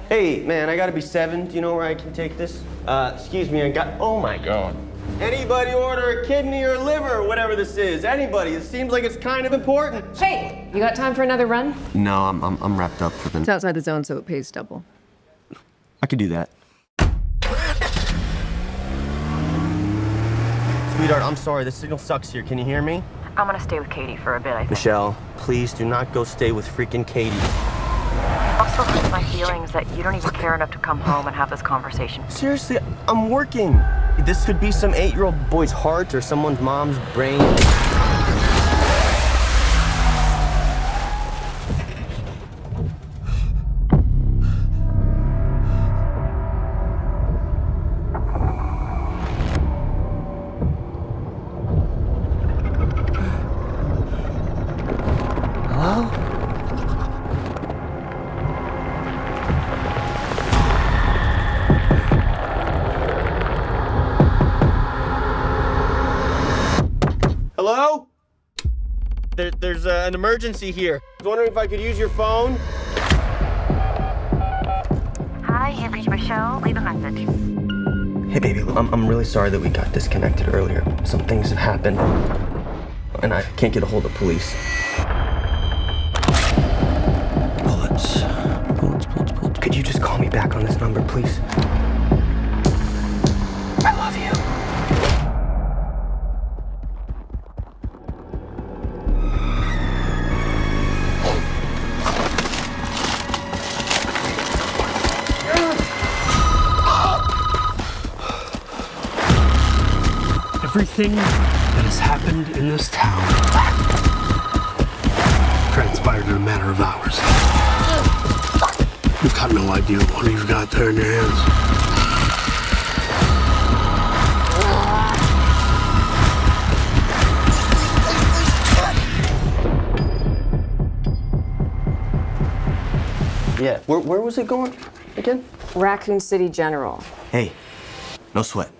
Hey, man, I gotta be 7. Do you know where I can take this? Excuse me, oh my God. Anybody order a kidney or liver or whatever this is? Anybody? It seems like it's kind of important. Hey, you got time for another run? No, I'm wrapped up for the... It's outside the zone, so it pays double. I could do that. Sweetheart, I'm sorry, the signal sucks here. Can you hear me? I'm gonna stay with Katie for a bit, I think. Michelle, please do not go stay with freaking Katie. Also hurts my feelings that you don't even care enough to come home and have this conversation. Seriously, I'm working. This could be some 8-year-old boy's heart or someone's mom's brain. Hello? There's an emergency here. I was wondering if I could use your phone. Hi, you've reached Michelle. Leave a message. Hey, baby, I'm really sorry that we got disconnected earlier. Some things have happened, and I can't get a hold of police. Bullets. Could you just call me back on this number, please? I love you. Everything that has happened in this town transpired in a matter of hours. You've got no idea what you've got there in your hands. Yeah, where was it going again? Raccoon City General. Hey, no sweat.